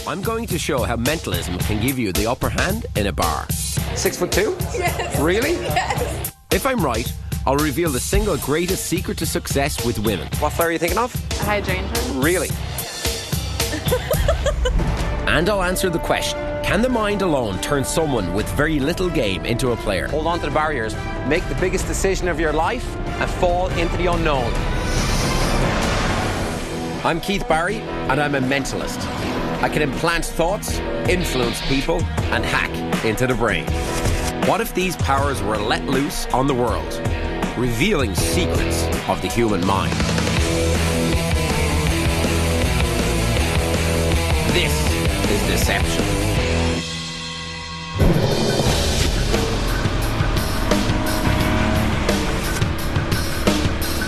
I'm going to show how mentalism can give you the upper hand in a bar. 6'2"? Yes. Really? Yes. If I'm right, I'll reveal the single greatest secret to success with women. What flower are you thinking of? Hydrangea. Really? And I'll answer the question, can the mind alone turn someone with very little game into a player? Hold on to the barriers. Make the biggest decision of your life and fall into the unknown. I'm Keith Barry, and I'm a mentalist. I can implant thoughts, influence people, and hack into the brain. What if these powers were let loose on the world, revealing secrets of the human mind? This is deception.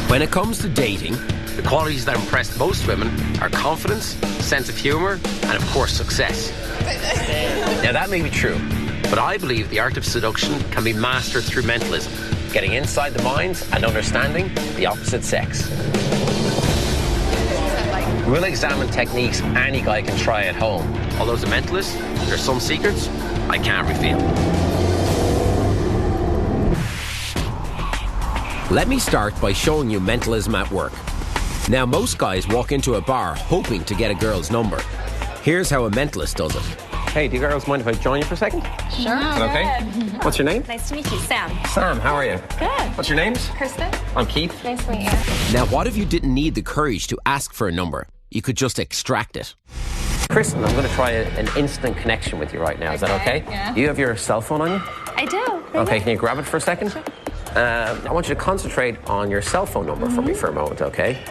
When it comes to dating, the qualities that impress most women are confidence, sense of humour, and of course success. Now that may be true, but I believe the art of seduction can be mastered through mentalism, getting inside the minds and understanding the opposite sex. We'll examine techniques any guy can try at home. Although as a mentalist, there's some secrets I can't reveal. Let me start by showing you mentalism at work. Now, most guys walk into a bar hoping to get a girl's number. Here's how a mentalist does it. Hey, do you girls mind if I join you for a second? Sure. Is that okay? What's your name? Nice to meet you, Sam. Sam, how are you? Good. What's your names? Kristen? I'm Keith. Nice to meet you. Now, what if you didn't need the courage to ask for a number? You could just extract it. Kristen, I'm going to try an instant connection with you right now. Is that okay? Yeah. Do you have your cell phone on you? I do. Okay, can you grab it for a second? Sure. I want you to concentrate on your cell phone number for me for a moment, okay?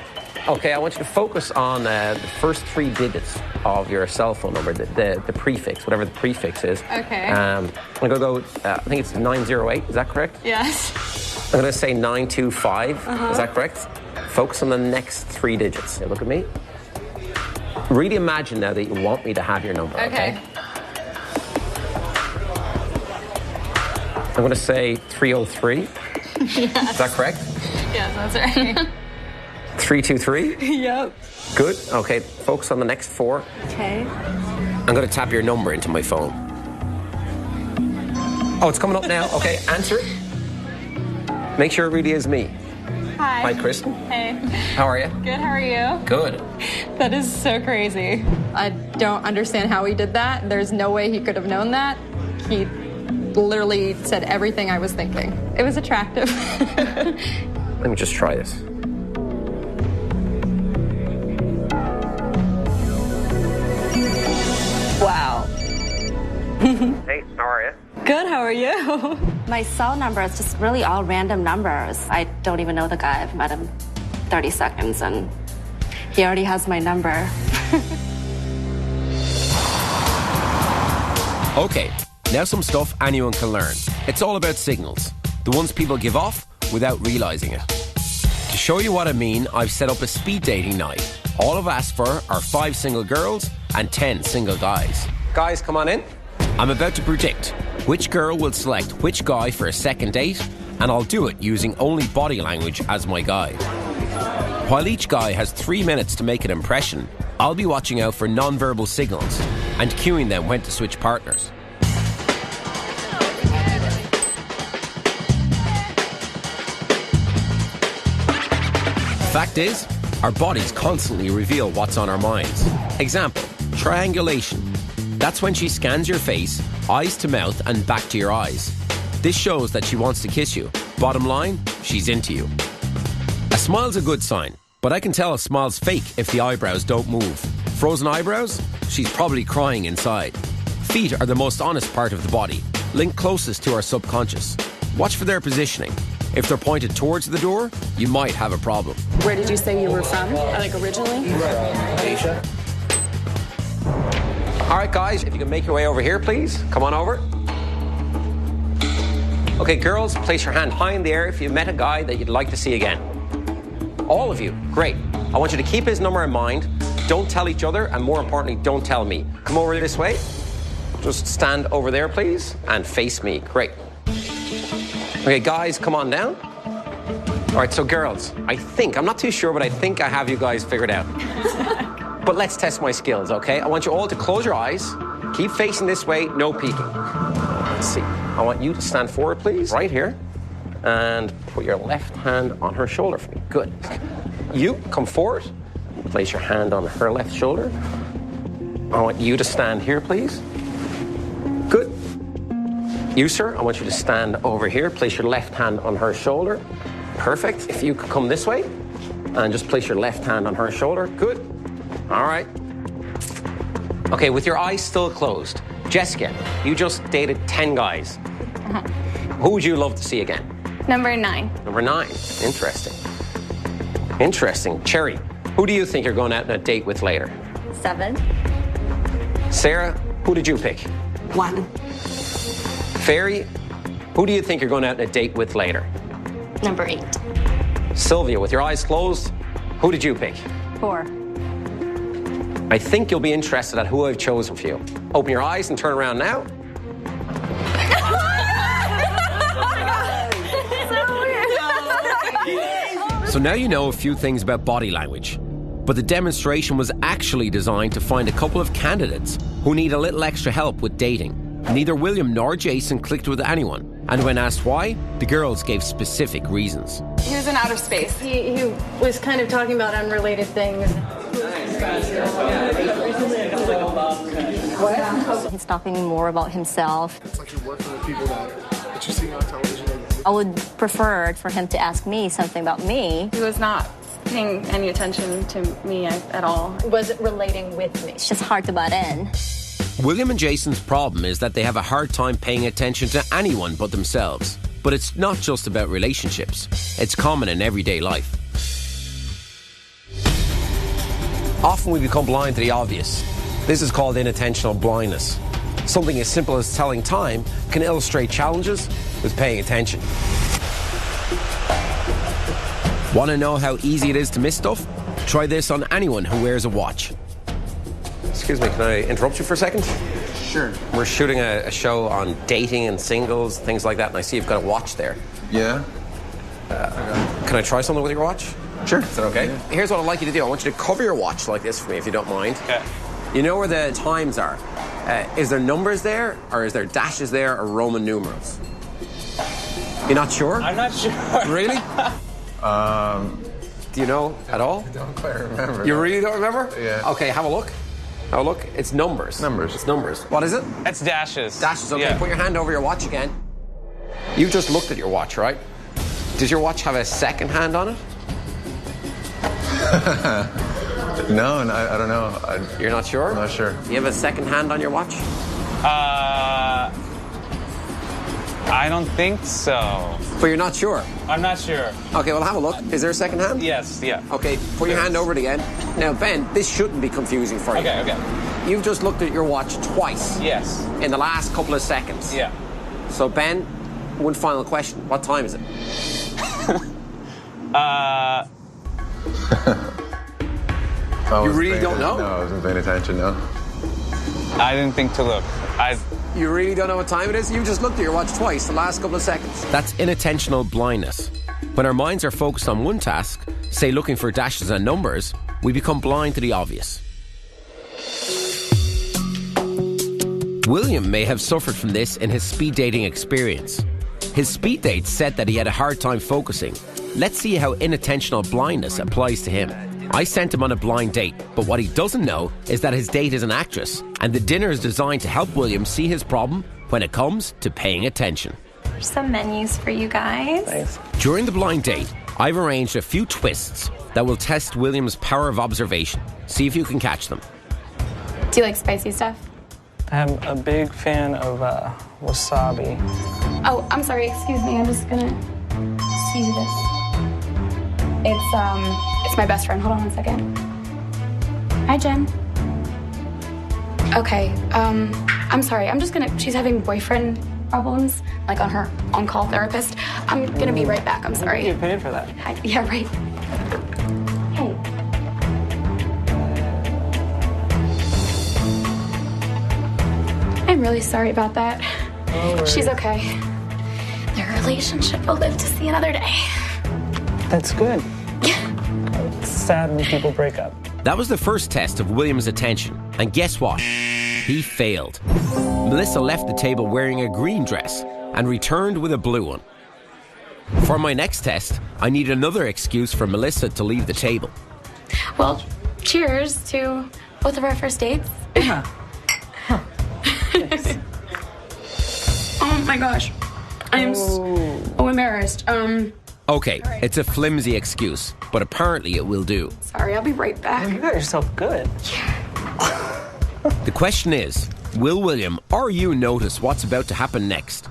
Okay, I want you to focus on the first 3 digits of your cell phone number, the prefix, whatever the prefix is. Okay. I'm going to go, I think it's 908, is that correct? Yes. I'm going to say 925, is that correct? Focus on the next 3 digits. Now look at me. Really imagine now that you want me to have your number, okay? I'm going to say 303. Yes. Is that correct? Yes, that's right. 323? Yep. Good. Okay, focus on the next 4. Okay. I'm going to tap your number into my phone. Oh, it's coming up now. Okay, answer it. Make sure it really is me. Hi. Hi, Kristen. Hey. How are you? Good, how are you? Good. That is so crazy. I don't understand how he did that. There's no way he could have known that. He literally said everything I was thinking. It was attractive. Let me just try this. Wow. Hey, how are you? Good, how are you? My cell number is just really all random numbers. I don't even know the guy. I've met him 30 seconds and he already has my number. Okay, now some stuff anyone can learn. It's all about signals, the ones people give off without realising it. To show you what I mean, I've set up a speed dating night. All I've asked for are 5 single girls and 10 single guys. Guys, come on in. I'm about to predict which girl will select which guy for a second date, and I'll do it using only body language as my guide. While each guy has 3 minutes to make an impression, I'll be watching out for non-verbal signals and cueing them when to switch partners. Fact is, our bodies constantly reveal what's on our minds. Example, triangulation. That's when she scans your face, eyes to mouth and back to your eyes. This shows that she wants to kiss you. Bottom line, she's into you. A smile's a good sign, but I can tell a smile's fake if the eyebrows don't move. Frozen eyebrows? She's probably crying inside. Feet are the most honest part of the body, linked closest to our subconscious. Watch for their positioning. If they're pointed towards the door, you might have a problem. Where did you say you were from, like originally? Asia. All right, guys, if you can make your way over here, please. Come on over. Okay, girls, place your hand high in the air if you've met a guy that you'd like to see again. All of you, great. I want you to keep his number in mind. Don't tell each other, and more importantly, don't tell me. Come over this way. Just stand over there, please, and face me. Great. Okay, guys, come on down. All right, so girls, I'm not too sure, but I think I have you guys figured out. But let's test my skills, okay? I want you all to close your eyes. Keep facing this way, no peeking. Let's see. I want you to stand forward, please, right here. And put your left hand on her shoulder for me. Good. You, come forward. Place your hand on her left shoulder. I want you to stand here, please. Good. You, sir, I want you to stand over here. Place your left hand on her shoulder. Perfect. If you could come this way and just place your left hand on her shoulder. Good. All right. Okay, with your eyes still closed. Jessica, you just dated 10 guys. Who would you love to see again? Number 9. Number 9. Interesting. Interesting. Cherry, who do you think you're going out on a date with later? 7. Sarah, who did you pick? 1. Fairy, who do you think you're going out on a date with later? Number 8. Sylvia, with your eyes closed, who did you pick? 4. I think you'll be interested at who I've chosen for you. Open your eyes and turn around now. So now you know a few things about body language. But the demonstration was actually designed to find a couple of candidates who need a little extra help with dating. Neither William nor Jason clicked with anyone. And when asked why, the girls gave specific reasons. He was in outer space. He was kind of talking about unrelated things. He's talking more about himself. It's like you're working with people that you're seeing on television. I would prefer for him to ask me something about me. He was not paying any attention to me at all. Wasn't relating with me. It's just hard to butt in. William and Jason's problem is that they have a hard time paying attention to anyone but themselves. But it's not just about relationships. It's common in everyday life. Often we become blind to the obvious. This is called inattentional blindness. Something as simple as telling time can illustrate challenges with paying attention. Want to know how easy it is to miss stuff? Try this on anyone who wears a watch. Excuse me, can I interrupt you for a second? Sure. We're shooting a show on dating and singles, things like that, and I see you've got a watch there. Yeah? Can I try something with your watch? Sure. Is that okay? Yeah. Here's what I'd like you to do. I want you to cover your watch like this for me, if you don't mind. Okay. You know where the times are. Is there numbers there, or is there dashes there, or Roman numerals? You're not sure? I'm not sure. Really? Do you know at all? I don't quite remember. You really don't remember? Yeah. Okay, have a look. Have a look. It's numbers. Numbers. It's numbers. What is it? That's dashes. Dashes. Okay, Yeah. put your hand over your watch again. You just looked at your watch, right? Does your watch have a second hand on it? No, I don't know. You're not sure? I'm not sure. Do you have a second hand on your watch? I don't think so. But you're not sure? I'm not sure. Okay, well, have a look. Is there a second hand? Yes, yeah. Okay, put your hand over it again. Now, Ben, this shouldn't be confusing for you. Okay. You've just looked at your watch twice. Yes. In the last couple of seconds. Yeah. So, Ben, one final question. What time is it? You really don't know? No, I wasn't paying attention, no. I didn't think to look. You really don't know what time it is? You just looked at your watch twice the last couple of seconds. That's inattentional blindness. When our minds are focused on one task, say looking for dashes and numbers, we become blind to the obvious. William may have suffered from this in his speed dating experience. His speed date said that he had a hard time focusing. Let's see how inattentional blindness applies to him. I sent him on a blind date, but what he doesn't know is that his date is an actress, and the dinner is designed to help William see his problem when it comes to paying attention. There's some menus for you guys. Thanks. During the blind date, I've arranged a few twists that will test William's power of observation. See if you can catch them. Do you like spicy stuff? I'm a big fan of wasabi. Oh, I'm sorry, excuse me. I'm just gonna see this. It's my best friend. Hold on one second. Hi, Jen. Okay, I'm sorry. She's having boyfriend problems, like on her on-call therapist. I'm gonna be right back. I'm sorry. You paid for that. Yeah, right. Hey. I'm really sorry about that. She's okay. Their relationship will live to see another day. That's good. It's sad when people break up. That was the first test of William's attention, and guess what? He failed. Melissa left the table wearing a green dress and returned with a blue one. For my next test, I need another excuse for Melissa to leave the table. Well, cheers to both of our first dates. Yeah. Oh my gosh. I'm so embarrassed. Okay, it's a flimsy excuse, but apparently it will do. Sorry, I'll be right back. You got yourself good. The question is, will William or you notice what's about to happen next?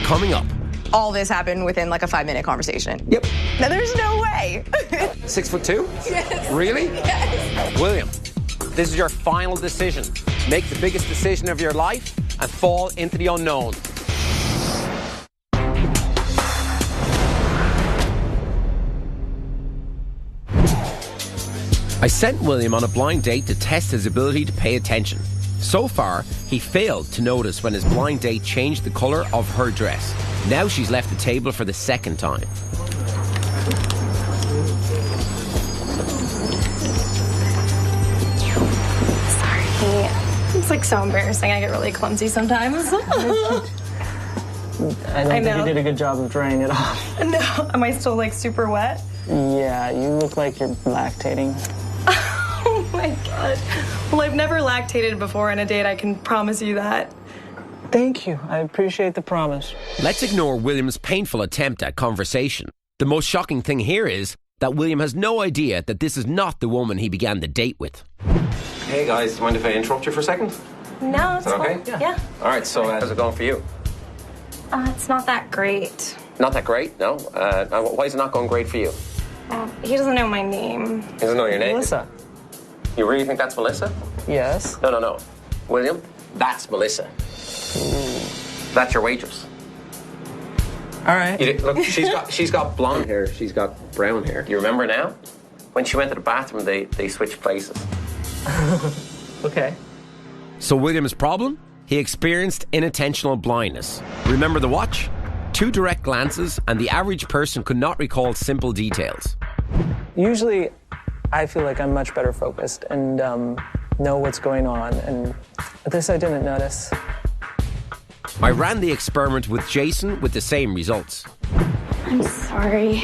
Coming up. All this happened within like a 5-minute conversation. Yep. Now, there's no way. 6'2"? Yes. Really? Yes. William, this is your final decision. Make the biggest decision of your life and fall into the unknown. I sent William on a blind date to test his ability to pay attention. So far, he failed to notice when his blind date changed the colour of her dress. Now she's left the table for the second time. Sorry. It's like so embarrassing. I get really clumsy sometimes. I don't think know. you did a good job of drying it off. No, am I still like super wet? Yeah, you look like you're lactating. Oh my god. Well, I've never lactated before on a date, I can promise you that. Thank you. I appreciate the promise. Let's ignore William's painful attempt at conversation. The most shocking thing here is that William has no idea that this is not the woman he began the date with. Hey guys, do you mind if I interrupt you for a second? No, Is that okay? Yeah. All right, so how's it going for you? It's not that great. Not that great, no? Why is it not going great for you? He doesn't know my name. He doesn't know your name? Melissa. You really think that's Melissa? Yes. No. William, that's Melissa. That's your waitress. All right. Look, she's got blonde hair. She's got brown hair. You remember now? When she went to the bathroom, they switched places. Okay. So William's problem? He experienced inattentional blindness. Remember the watch? 2 direct glances and the average person could not recall simple details. Usually, I feel like I'm much better focused and know what's going on, and this I didn't notice. I ran the experiment with Jason with the same results. I'm sorry.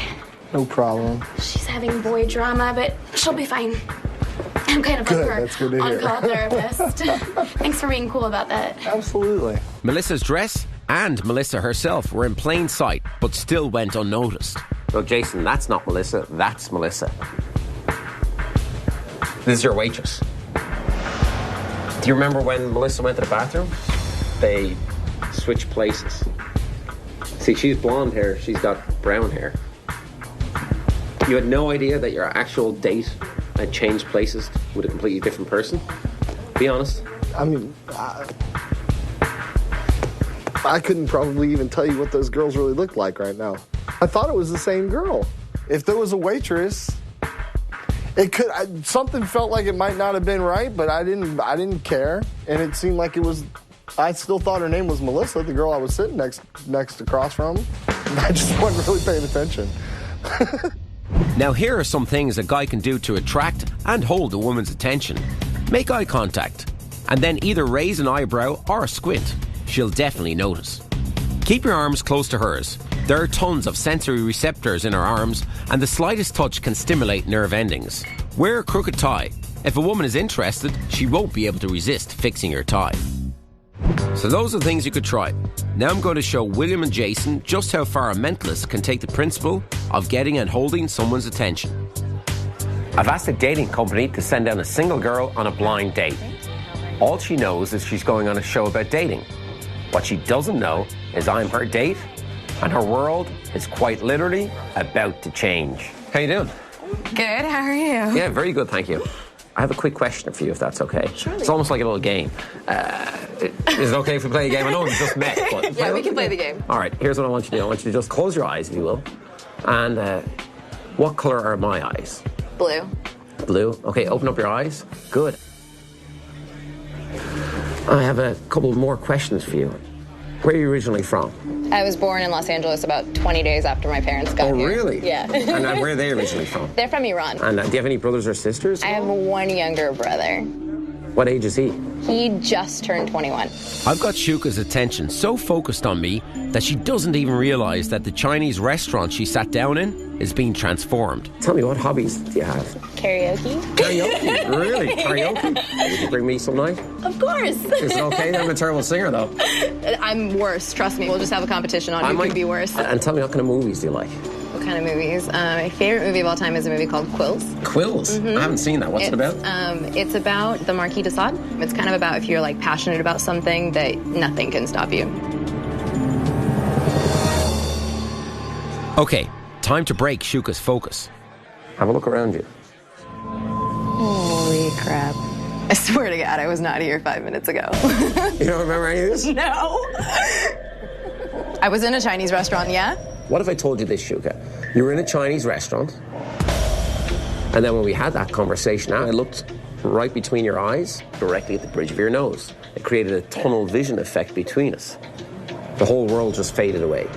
No problem. She's having boy drama, but she'll be fine. I'm kind of Good, like that's her good to hear. on-call therapist. Thanks for being cool about that. Absolutely. Melissa's dress and Melissa herself were in plain sight, but still went unnoticed. Look, Jason, that's not Melissa. That's Melissa. This is your waitress. Do you remember when Melissa went to the bathroom? They switched places. See, she's blonde hair. She's got brown hair. You had no idea that your actual date had changed places with a completely different person? Be honest. I mean, I couldn't probably even tell you what those girls really looked like right now. I thought it was the same girl. If there was a waitress, it could. Something felt like it might not have been right, but I didn't care, and it seemed like it was. I still thought her name was Melissa, the girl I was sitting next across from. I just wasn't really paying attention. Now here are some things a guy can do to attract and hold a woman's attention. Make eye contact, and then either raise an eyebrow or a squint. She'll definitely notice. Keep your arms close to hers. There are tons of sensory receptors in our arms, and the slightest touch can stimulate nerve endings. Wear a crooked tie. If a woman is interested, she won't be able to resist fixing your tie. So those are the things you could try. Now I'm going to show William and Jason just how far a mentalist can take the principle of getting and holding someone's attention. I've asked a dating company to send down a single girl on a blind date. All she knows is she's going on a show about dating. What she doesn't know is I'm her date, and her world is quite literally about to change. How you doing? Good, how are you? Yeah, very good, thank you. I have a quick question for you, if that's okay. Surely. It's almost like a little game. Is it okay if we play a game? I know we've just met. But Yeah, we can play the game. All right, here's what I want you to do. I want you to just close your eyes, if you will. And what color are my eyes? Blue. Blue. Okay, open up your eyes. Good. I have a couple more questions for you. Where are you originally from? I was born in Los Angeles about 20 days after my parents got here. Oh, really? Yeah. And where are they originally from? They're from Iran. And do you have any brothers or sisters? I have one younger brother. What age is he? He just turned 21. I've got Shuka's attention so focused on me that she doesn't even realise that the Chinese restaurant she sat down in is being transformed. Tell me, what hobbies do you have? Karaoke. Karaoke? Really? Karaoke? Would you bring me some night? Of course. Is it okay? I'm a terrible singer, though. I'm worse, trust me. We'll just have a competition on who can be worse. And tell me, what kind of movies do you like? What kind of movies? My favorite movie of all time is a movie called Quills. Quills? I haven't seen that. What's it about? It's about the Marquis de Sade. It's kind of about if you're like passionate about something that nothing can stop you. Okay, time to break Shuka's focus. Have a look around you. Holy crap. I swear to God, I was not here 5 minutes ago. You don't remember any of this? No. I was in a Chinese restaurant, yeah? What if I told you this, Shuka? You were in a Chinese restaurant, and then when we had that conversation, I looked right between your eyes, directly at the bridge of your nose. It created a tunnel vision effect between us. The whole world just faded away.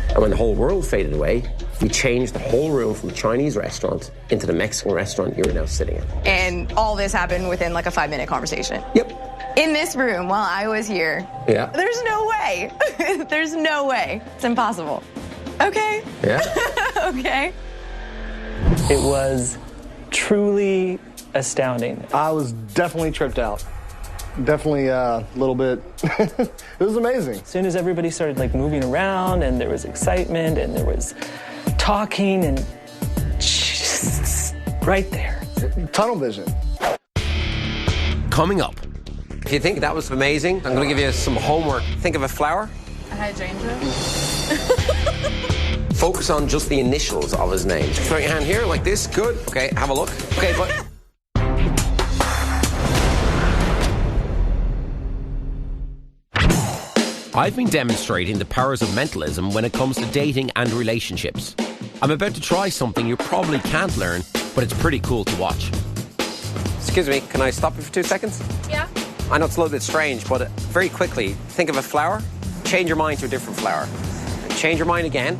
And when the whole world faded away, we changed the whole room from the Chinese restaurant into the Mexican restaurant you were now sitting in. And all this happened within like a 5-minute conversation. Yep. In this room while I was here. Yeah. There's no way. There's no way. It's impossible. Okay. Yeah. Okay. It was truly astounding. I was definitely tripped out. Definitely a little bit. It was amazing. As soon as everybody started like moving around and there was excitement and there was talking and just right there. Tunnel vision. Coming up. If you think that was amazing, I'm going to give you some homework. Think of a flower. A hydrangea. Focus on just the initials of his name. Throw your hand here like this. Good. Okay, have a look. Okay, but... I've been demonstrating the powers of mentalism when it comes to dating and relationships. I'm about to try something you probably can't learn, but it's pretty cool to watch. Excuse me, can I stop you for 2 seconds? Yeah. I know it's a little bit strange, but very quickly, think of a flower. Change your mind to a different flower. Change your mind again.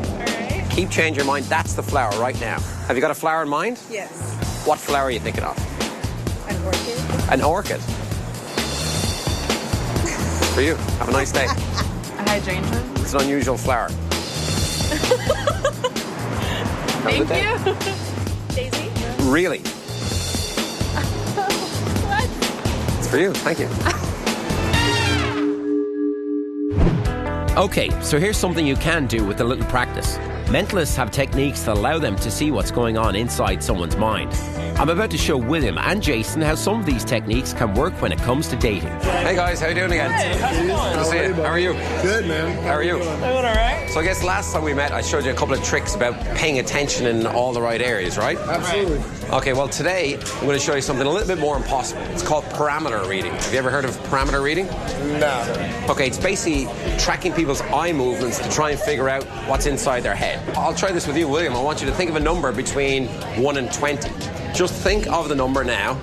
All right. Keep changing your mind. That's the flower right now. Have you got a flower in mind? Yes. What flower are you thinking of? An orchid. An orchid. For you. Have a nice day. A hydrangea. It's an unusual flower. Thank you. Daisy. Really? What? It's for you. Thank you. Okay, so here's something you can do with a little practice. Mentalists have techniques that allow them to see what's going on inside someone's mind. I'm about to show William and Jason how some of these techniques can work when it comes to dating. Hey guys, how you doing again? Hey, how's it going? Good to see you. How are you? Good, man. How are you? Doing all right? So I guess last time we met, I showed you a couple of tricks about paying attention in all the right areas, right? Absolutely. Okay, well today, I'm going to show you something a little bit more impossible. It's called parameter reading. Have you ever heard of parameter reading? No. Okay, it's basically tracking people's eye movements to try and figure out what's inside their head. I'll try this with you, William. I want you to think of a number between 1 and 20. Just think of the number now.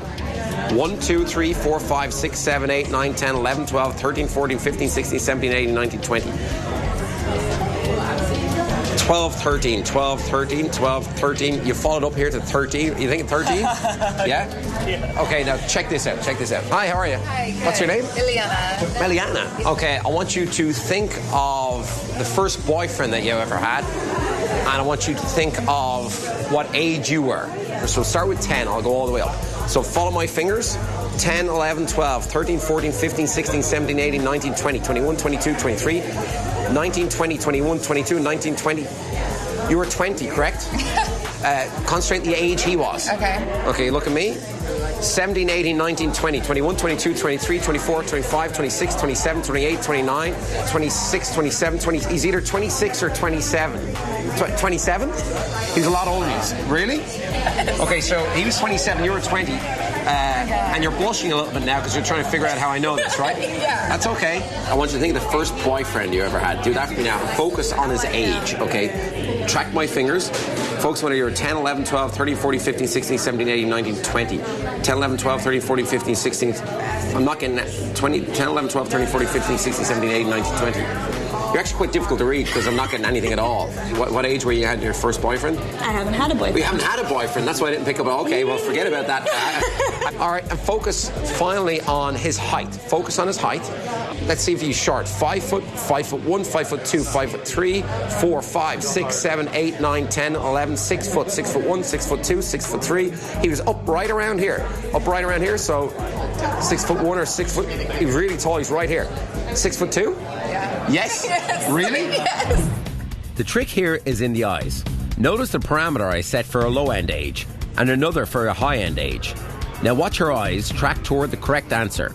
1, 2, 3, 4, 5, 6, 7, 8, 9, 10, 11, 12, 13, 14, 15, 16, 17, 18, 19, 20. 12, 13, 12, 13, 12, 13. You followed up here to 13. You think 13? Yeah? Yeah. Okay, now check this out. Check this out. Hi, how are you? Hi, good. What's your name? Eliana. Eliana. Okay, I want you to think of the first boyfriend that you ever had. And I want you to think of what age you were. So start with 10. I'll go all the way up. So follow my fingers. 10, 11, 12, 13, 14, 15, 16, 17, 18, 19, 20, 21, 22, 23, 19, 20, 21, 22, 19, 20. You were 20, correct? Concentrate the age he was. Okay. Okay, look at me. 17, 18, 19, 20, 21, 22, 23, 24, 25, 26, 27, 28, 29, 26, 27, 20. He's either 26 or 27. 27? He's a lot older than you. Really? Okay, so he was 27, you were 20. And you're blushing a little bit now because you're trying to figure out how I know this, right? Yeah. That's okay. I want you to think of the first boyfriend you ever had. Do that for me now. Focus on his age, okay? Track my fingers. Focus on whether you're 10, 11, 12, 13, 14, 15, 16, 17, 18, 19, 20. 10, 11, 12, 13, 14, 15, 16. I'm not getting that. 20, 10, 11, 12, 13, 14, 15, 16, 17, 18, 19, 20. You're actually quite difficult to read because I'm not getting anything at all. What age were you had your first boyfriend? I haven't had a boyfriend. We haven't had a boyfriend. That's why I didn't pick up. Okay, well, forget about that. All right, and focus finally on his height. Focus on his height. Let's see if he's short. 5 foot, 5'1", 5'2", 5'3", 4, 5, 6, 7, 8, 9, 10, 11, 6 foot, 6'1", 6'2", 6'3". He was up right around here. So 6'1" or 6 foot. He's really tall. He's right here. 6'2". Yes? Really? Yes. The trick here is in the eyes. Notice the parameter I set for a low-end age and another for a high-end age. Now watch her eyes track toward the correct answer.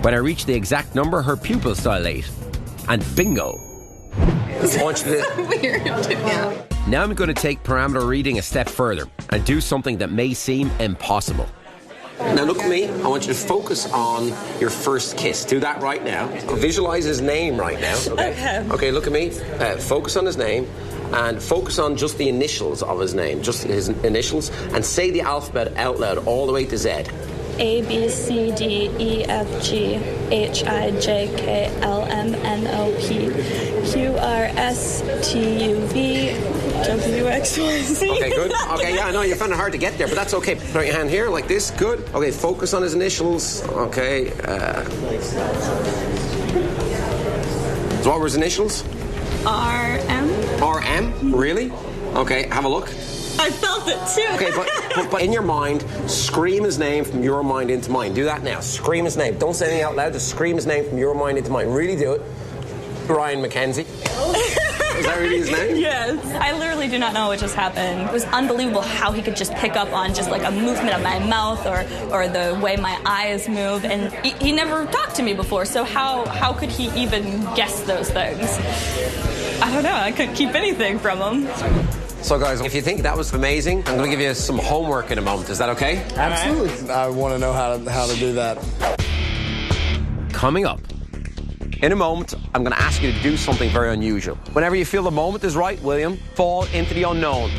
When I reach the exact number, her pupils dilate. And bingo! Watch this. Weird. Yeah. Now I'm going to take parameter reading a step further and do something that may seem impossible. Now look at me. I want you to focus on your first kiss. Do that right now. Visualize his name right now. Okay. Okay, look at me. Focus on his name and focus on just the initials of his name, just his initials, and say the alphabet out loud all the way to Z. A, B, C, D, E, F, G, H, I, J, K, L, M, N, O, P, Q, R, S, T, U, V, W, X, Y, Z. Okay, good. Okay, yeah, I know you found it hard to get there, but that's okay. Put your hand here like this. Good. Okay, focus on his initials. Okay. So what were his initials? R, M. R, M? Really? Okay, have a look. I felt it too. Okay, but in your mind, scream his name from your mind into mine. Do that now. Scream his name. Don't say anything out loud. Just scream his name from your mind into mine. Really do it. Ryan McKenzie. Is that really his name? Yes. I literally do not know what just happened. It was unbelievable how he could just pick up on just like a movement of my mouth or the way my eyes move. And he never talked to me before, so how could he even guess those things? I don't know. I couldn't keep anything from him. So guys, if you think that was amazing, I'm going to give you some homework in a moment. Is that okay? Absolutely. I want to know how to do that. Coming up. In a moment, I'm going to ask you to do something very unusual. Whenever you feel the moment is right, William, fall into the unknown.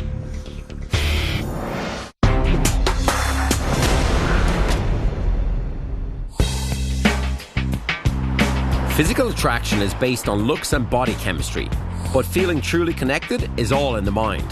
Physical attraction is based on looks and body chemistry, but feeling truly connected is all in the mind.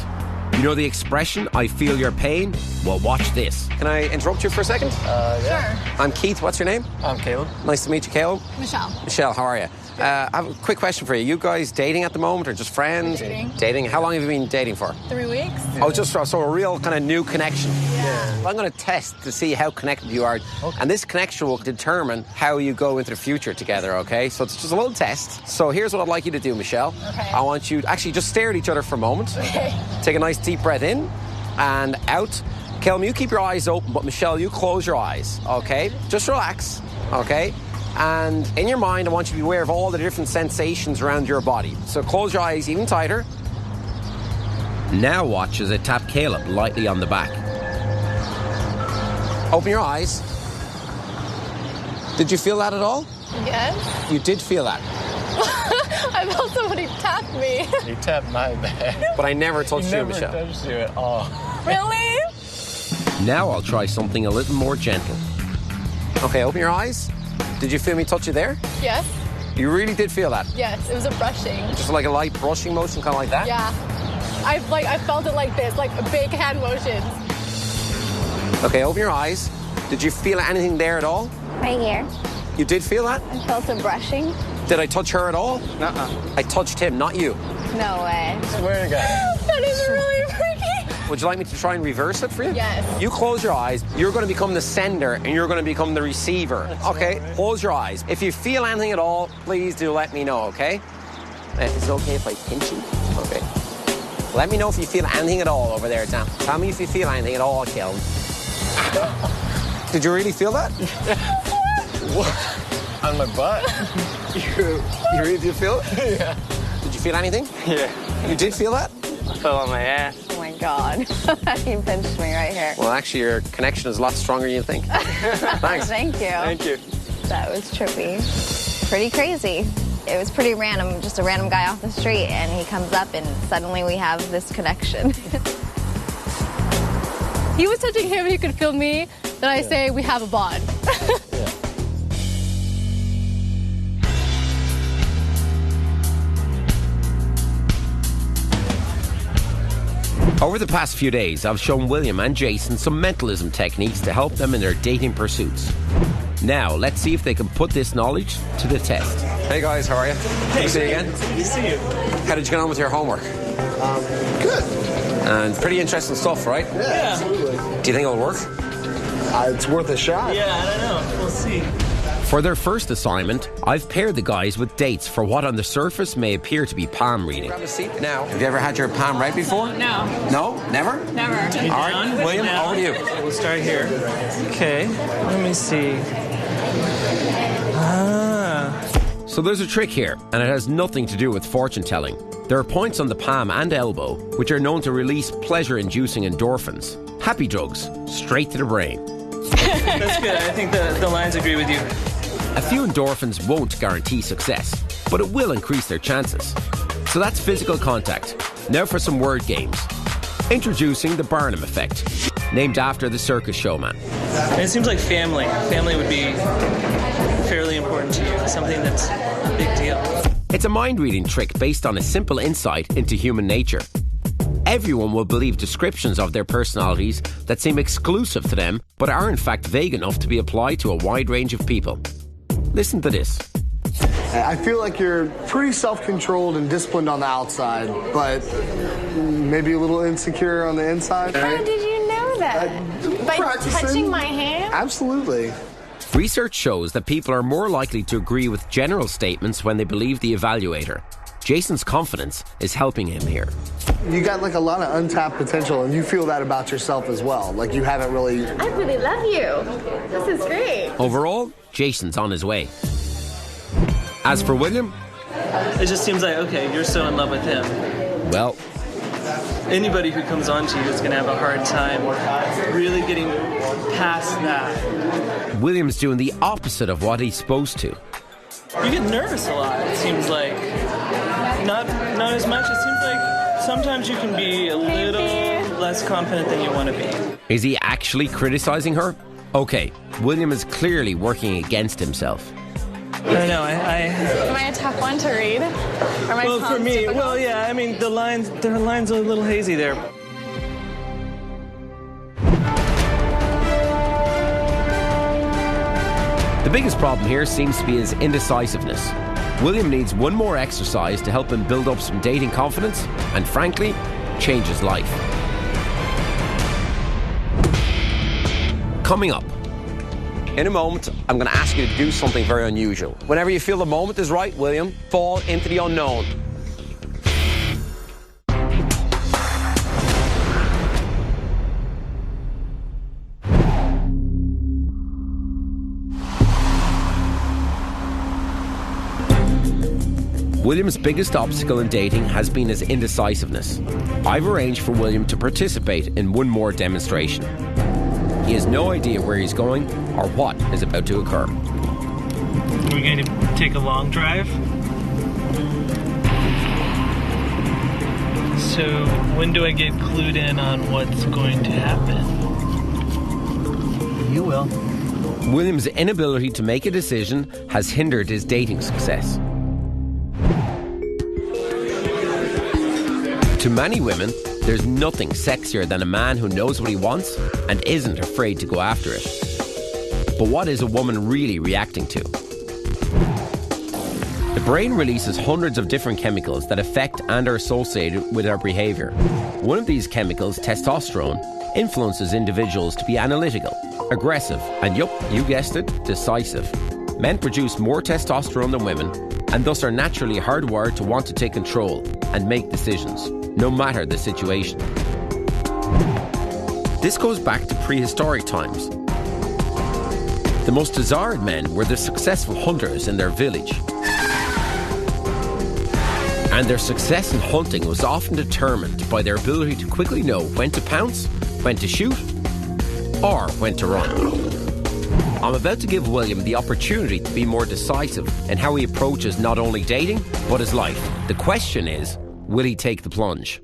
You know the expression, I feel your pain? Well, watch this. Can I interrupt you for a second? Yeah. Sure. I'm Keith. What's your name? I'm Caleb. Nice to meet you, Caleb. Michelle. Michelle, how are you? I have a quick question for you. You guys dating at the moment or just friends? Dating. How long have you been dating for? 3 weeks. Oh, just so a real kind of new connection. Yeah. I'm going to test to see how connected you are. Okay. And this connection will determine how you go into the future together, okay? So it's just a little test. So here's what I'd like you to do, Michelle. Okay. I want you to actually just stare at each other for a moment. Okay. Take a nice deep breath in and out. Kelm, you keep your eyes open, but Michelle, you close your eyes, okay? Just relax, okay? And in your mind, I want you to be aware of all the different sensations around your body. So close your eyes even tighter. Now watch as I tap Caleb lightly on the back. Open your eyes. Did you feel that at all? Yes. You did feel that. I felt somebody tap me. You tapped my back. But I never touched you, Michelle. Never touched you at all. Really? Now I'll try something a little more gentle. Okay, open your eyes. Did you feel me touch you there? Yes. You really did feel that? Yes. It was a brushing. Just like a light brushing motion, kind of like that? Yeah. I felt it like this, like a big hand motions. Okay, open your eyes. Did you feel anything there at all? Right here. You did feel that? I felt a brushing. Did I touch her at all? Nuh-uh. I touched him, not you. No way. Swear to God. That is really freaky. Would you like me to try and reverse it for you? Yes. You close your eyes. You're going to become the sender and you're going to become the receiver. Okay, close your eyes. If you feel anything at all, please do let me know, okay? Is it okay if I pinch you? Okay. Let me know if you feel anything at all over there, Tom. Tell me if you feel anything at all, Kelvin. Did you really feel that? What? On my butt? You really did feel it? Yeah. Did you feel anything? Yeah. You did feel that? I fell on my ass. Oh my God. He pinched me right here. Well, actually, your connection is a lot stronger than you think. Thanks. Thank you. Thank you. That was trippy. Pretty crazy. It was pretty random, just a random guy off the street, and he comes up, and suddenly we have this connection. He was touching him, he could feel me. Then I say, we have a bond. Over the past few days, I've shown William and Jason some mentalism techniques to help them in their dating pursuits. Now, let's see if they can put this knowledge to the test. Hey guys, how are you? Good to see you again. Good to see you. How did you get on with your homework? Good. And pretty interesting stuff, right? Yeah, absolutely. Do you think it'll work? It's worth a shot. Yeah, I don't know. We'll see. For their first assignment, I've paired the guys with dates for what on the surface may appear to be palm reading. Grab a seat now. Have you ever had your palm read before? No. No? Never? Never. All right, William, over to you. We'll start here. Okay, let me see. So there's a trick here, and it has nothing to do with fortune telling. There are points on the palm and elbow which are known to release pleasure-inducing endorphins. Happy drugs, straight to the brain. That's good. I think the lines agree with you. A few endorphins won't guarantee success, but it will increase their chances. So that's physical contact. Now for some word games. Introducing the Barnum effect, named after the circus showman. And it seems like family. Family would be fairly important to you, something that's a big deal. It's a mind-reading trick based on a simple insight into human nature. Everyone will believe descriptions of their personalities that seem exclusive to them, but are in fact vague enough to be applied to a wide range of people. Listen to this. I feel like you're pretty self-controlled and disciplined on the outside, but maybe a little insecure on the inside. How did you know that? By touching my hand? Absolutely. Research shows that people are more likely to agree with general statements when they believe the evaluator. Jason's confidence is helping him here. You got like a lot of untapped potential, and you feel that about yourself as well. Like you haven't really... I really love you. This is great. Overall, Jason's on his way. As for William, It just seems like, okay, you're so in love with him. well, Anybody who comes on to you is going to have a hard time really getting past that. William's doing the opposite of what he's supposed to. You get nervous a lot, it seems like. Not as much. It seems like sometimes you can be a little less confident than you want to be. Is he actually criticizing her? Okay, William is clearly working against himself. I don't know, Am I a tough one to read? Or my well, for palms me, difficult? well, yeah, I mean, the lines are a little hazy there. The biggest problem here seems to be his indecisiveness. William needs one more exercise to help him build up some dating confidence and, frankly, change his life. Coming up. In a moment, I'm going to ask you to do something very unusual. Whenever you feel the moment is right, William, fall into the unknown. William's biggest obstacle in dating has been his indecisiveness. I've arranged for William to participate in one more demonstration. He has no idea where he's going or what is about to occur. We're going to take a long drive. So when do I get clued in on what's going to happen? You will. William's inability to make a decision has hindered his dating success. To many women, there's nothing sexier than a man who knows what he wants and isn't afraid to go after it. But what is a woman really reacting to? The brain releases hundreds of different chemicals that affect and are associated with our behaviour. One of these chemicals, testosterone, influences individuals to be analytical, aggressive, and yup, you guessed it, decisive. Men produce more testosterone than women, and thus are naturally hardwired to want to take control and make decisions, no matter the situation. This goes back to prehistoric times. The most desired men were the successful hunters in their village. And their success in hunting was often determined by their ability to quickly know when to pounce, when to shoot, or when to run. I'm about to give William the opportunity to be more decisive in how he approaches not only dating, but his life. The question is, will he take the plunge?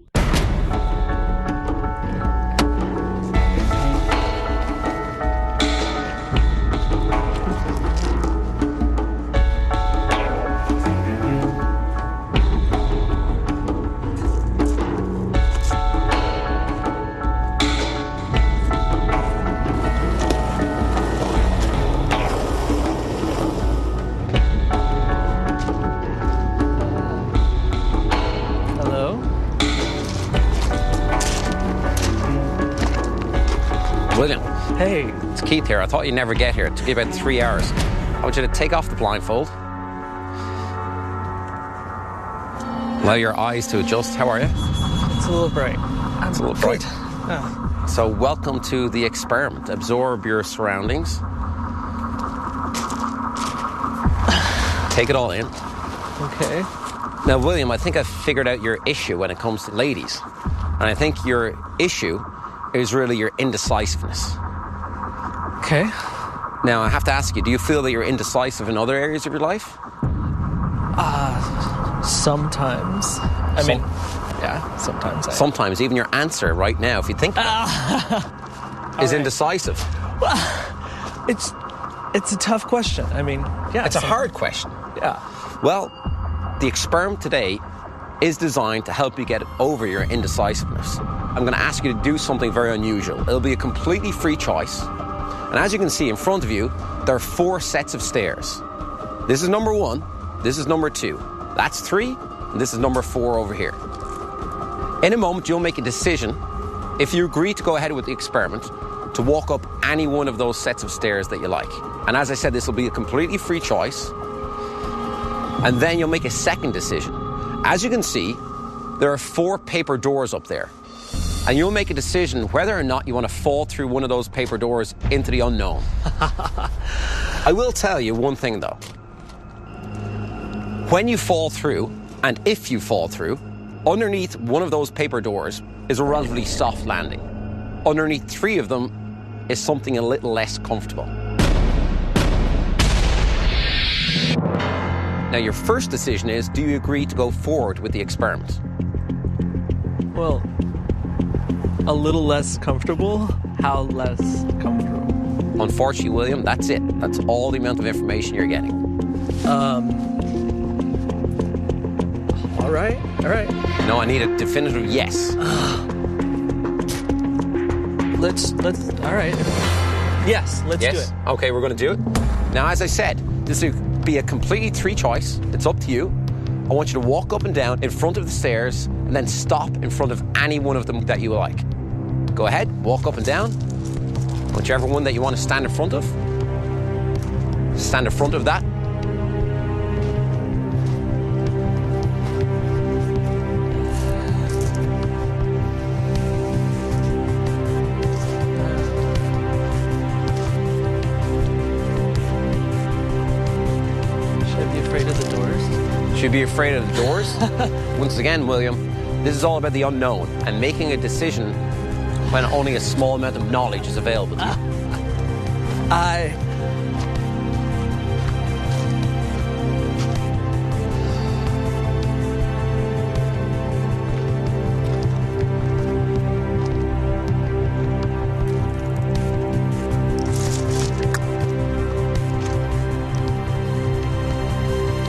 William. Hey. It's Keith here. I thought you'd never get here. It took you about 3 hours. I want you to take off the blindfold. Allow your eyes to adjust. How are you? It's a little bright. It's a little bright. Oh. So welcome to the experiment. Absorb your surroundings. Take it all in. Okay. Now, William, I think I've figured out your issue when it comes to ladies. And I think your issue is really your indecisiveness. Okay. Now, I have to ask you, do you feel that you're indecisive in other areas of your life? Sometimes. I mean, yeah, sometimes. Sometimes, even your answer right now, if you think about it, is indecisive. Well, it's a tough question. I mean, yeah. It's a hard question. Yeah. Well, the experiment today is designed to help you get over your indecisiveness. I'm going to ask you to do something very unusual. It'll be a completely free choice. And as you can see in front of you, there are 4 sets of stairs. This is number 1. This is number 2. That's 3. And this is number 4 over here. In a moment, you'll make a decision, if you agree to go ahead with the experiment, to walk up any one of those sets of stairs that you like. And as I said, this will be a completely free choice. And then you'll make a second decision. As you can see, there are 4 paper doors up there. And you'll make a decision whether or not you want to fall through one of those paper doors into the unknown. I will tell you one thing, though. When you fall through, and if you fall through, underneath one of those paper doors is a relatively soft landing. Underneath 3 of them is something a little less comfortable. Now, your first decision is, do you agree to go forward with the experiment? Well, a little less comfortable? How less comfortable? Unfortunately, William, that's it. That's all the amount of information you're getting. All right. No, I need a definitive yes. Let's, all right. Yes, let's do it. Okay, we're going to do it. Now, as I said, this will be a completely free choice. It's up to you. I want you to walk up and down in front of the stairs and then stop in front of any one of them that you like. Go ahead, walk up and down. Whichever one that you want to stand in front of. Stand in front of that. Should be afraid of the doors? Once again, William, this is all about the unknown and making a decision when only a small amount of knowledge is available to you.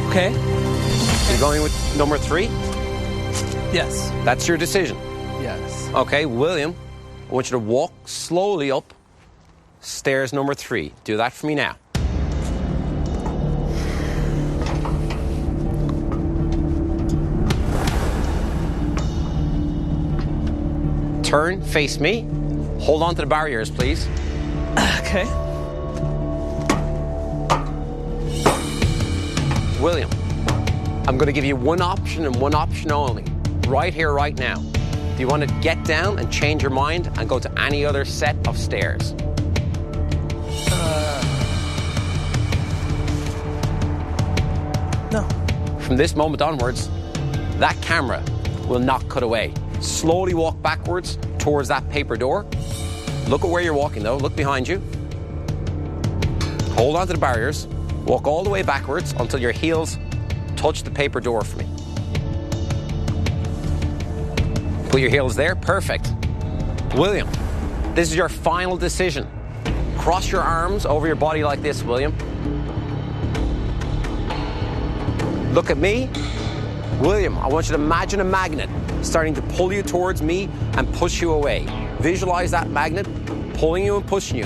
Okay. You're going with number 3? Yes. That's your decision? Yes. Okay, William, I want you to walk slowly up stairs number 3. Do that for me now. Turn, face me. Hold on to the barriers, please. Okay. William, I'm going to give you one option and one option only. Right here, right now. Do you want to get down and change your mind and go to any other set of stairs? No. From this moment onwards, that camera will not cut away. Slowly walk backwards towards that paper door. Look at where you're walking though, look behind you. Hold on to the barriers. Walk all the way backwards until your heels touch the paper door for me. Put your heels there, perfect. William, this is your final decision. Cross your arms over your body like this, William. Look at me. William, I want you to imagine a magnet starting to pull you towards me and push you away. Visualize that magnet pulling you and pushing you.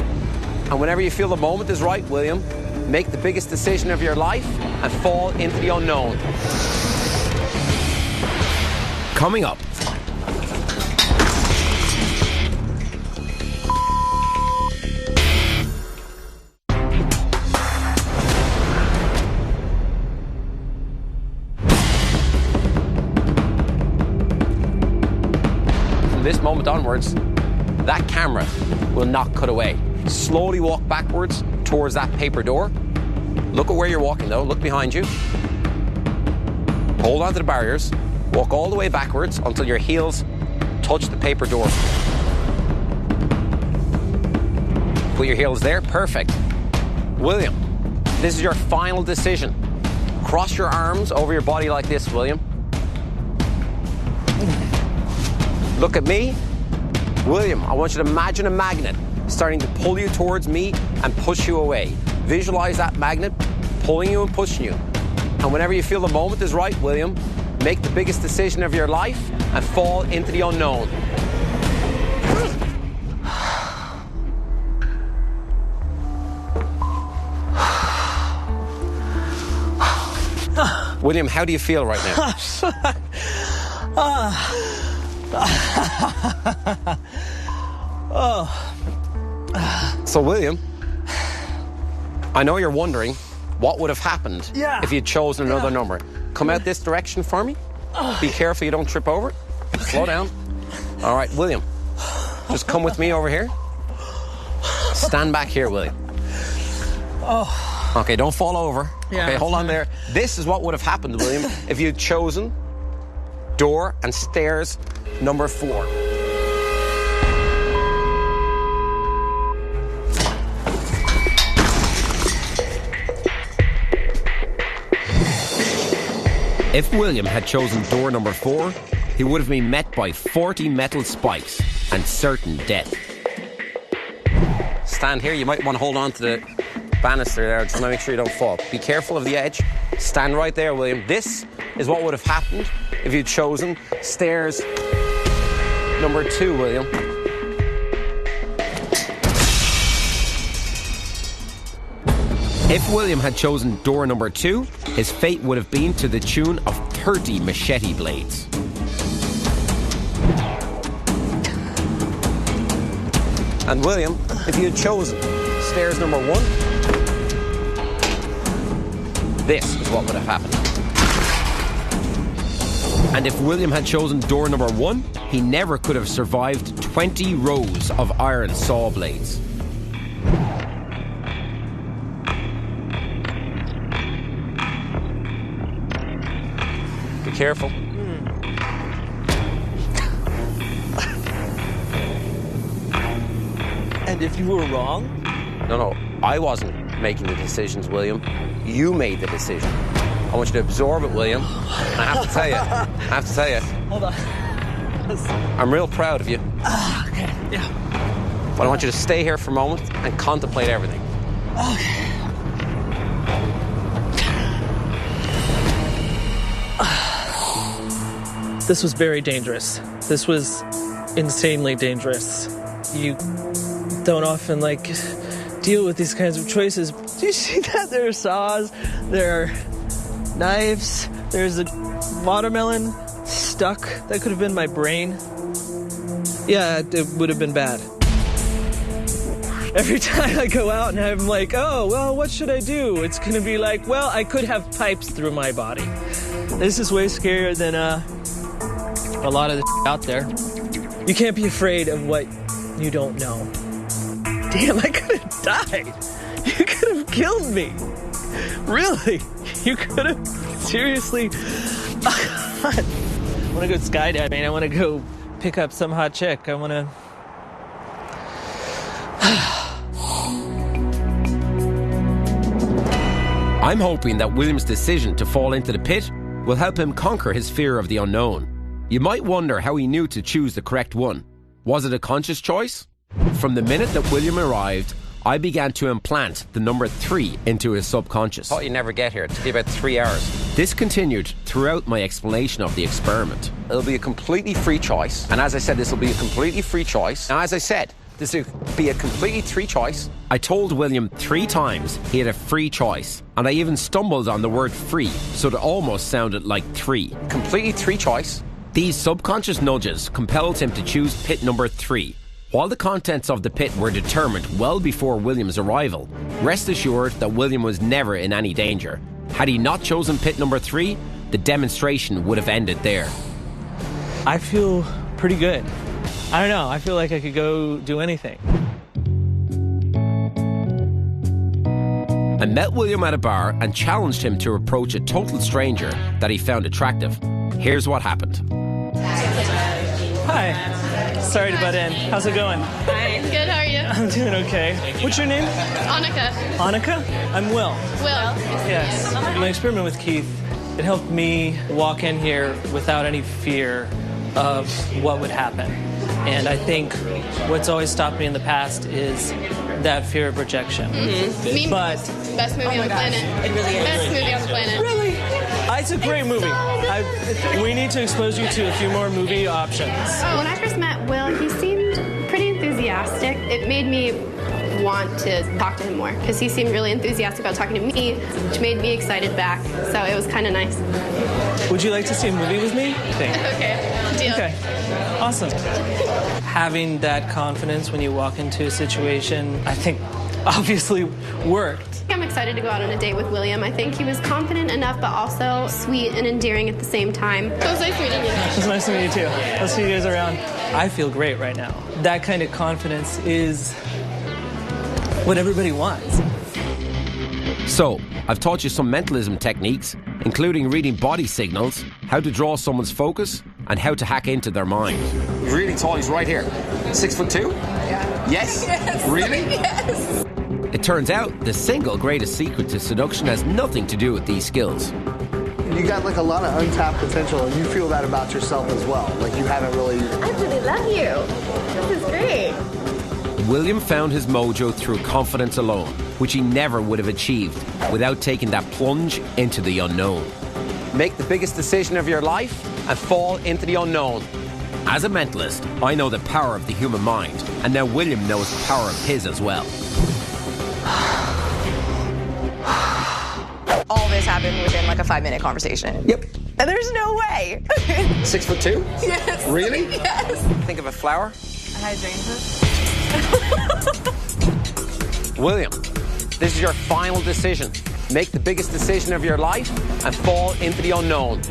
And whenever you feel the moment is right, William, make the biggest decision of your life and fall into the unknown. Coming up. From this moment onwards, that camera will not cut away. Slowly walk backwards towards that paper door. Look at where you're walking though, look behind you. Hold on to the barriers. Walk all the way backwards until your heels touch the paper door. Put your heels there, perfect. William, this is your final decision. Cross your arms over your body like this, William. Look at me. William, I want you to imagine a magnet starting to pull you towards me and push you away. Visualize that magnet pulling you and pushing you. And whenever you feel the moment is right, William, make the biggest decision of your life and fall into the unknown. William, how do you feel right now? So, William, I know you're wondering what would have happened if you'd chosen another number. Come out this direction for me. Be careful you don't trip over it. Slow down. All right, William, just come with me over here. Stand back here, William. Okay, don't fall over. Okay, hold on there. This is what would have happened, William, if you'd chosen door and stairs number 4. If William had chosen door number 4, he would have been met by 40 metal spikes and certain death. Stand here. You might want to hold on to the banister there. Just make sure you don't fall. Be careful of the edge. Stand right there, William. This is what would have happened if you'd chosen stairs number 2, William. If William had chosen door number 2, his fate would have been to the tune of 30 machete blades. And William, if you had chosen stairs number 1, this is what would have happened. And if William had chosen door number 1, he never could have survived 20 rows of iron saw blades. Be careful. And if you were wrong? No, I wasn't making the decisions, William. You made the decision. I want you to absorb it, William. And I have to tell you, Hold on. I'm real proud of you. Okay, yeah. But I want you to stay here for a moment and contemplate everything. Okay. This was very dangerous. This was insanely dangerous. You don't often, deal with these kinds of choices. Do you see that? There are saws, there are knives, there's a watermelon stuck. That could have been my brain. Yeah, it would have been bad. Every time I go out and I'm like, oh, well, what should I do? It's gonna be like, well, I could have pipes through my body. This is way scarier than a lot of the out there. You can't be afraid of what you don't know. Damn, I could have died. You could have killed me. Really? You could have seriously I want to go skydiving. I want to go pick up some hot chick. I want to... I'm hoping that William's decision to fall into the pit will help him conquer his fear of the unknown. You might wonder how he knew to choose the correct one. Was it a conscious choice? From the minute that William arrived, I began to implant the number 3 into his subconscious. Thought you'd never get here. It took you about 3 hours. This continued throughout my explanation of the experiment. It'll be a completely free choice. And as I said, this will be a completely free choice. Now, as I said, this will be a completely free choice. I told William 3 times he had a free choice, and I even stumbled on the word free, so it almost sounded like 3. Completely free choice. These subconscious nudges compelled him to choose pit number 3. While the contents of the pit were determined well before William's arrival, rest assured that William was never in any danger. Had he not chosen pit number 3, the demonstration would have ended there. I feel pretty good. I don't know, I feel like I could go do anything. I met William at a bar and challenged him to approach a total stranger that he found attractive. Here's what happened. Hi. Sorry to butt in. How's it going? Hi. Good, how are you? I'm doing okay. What's your name? Annika. Annika? I'm Will. Will. Yes. My experiment with Keith, it helped me walk in here without any fear of what would happen. And I think what's always stopped me in the past is that fear of rejection. Mm-hmm. But best movie on the planet. It really is. Best movie on the planet. Really? It's a great movie. We need to expose you to a few more movie options. When I first met Will, he seemed pretty enthusiastic. It made me want to talk to him more because he seemed really enthusiastic about talking to me, which made me excited back. So it was kind of nice. Would you like to see a movie with me? Okay, deal. Okay, awesome. Having that confidence when you walk into a situation, I think, obviously worked. I'm excited to go out on a date with William. I think he was confident enough, but also sweet and endearing at the same time. It was nice meeting you. It was nice to meet you too. I'll see you guys around. I feel great right now. That kind of confidence is what everybody wants. So, I've taught you some mentalism techniques, including reading body signals, how to draw someone's focus, and how to hack into their mind. He's really tall. He's right here. 6'2"? Yeah. Yes? Yes. Really? Yes. It turns out the single greatest secret to seduction has nothing to do with these skills. You got like a lot of untapped potential, and you feel that about yourself as well. Like you haven't really... I really love you. This is great. William found his mojo through confidence alone, which he never would have achieved without taking that plunge into the unknown. Make the biggest decision of your life and fall into the unknown. As a mentalist, I know the power of the human mind, and now William knows the power of his as well. All this happened within like a 5-minute conversation. Yep. And there's no way. 6'2"? Yes. Really? Yes. Think of a flower. Hydrangea. William, this is your final decision. Make the biggest decision of your life and fall into the unknown.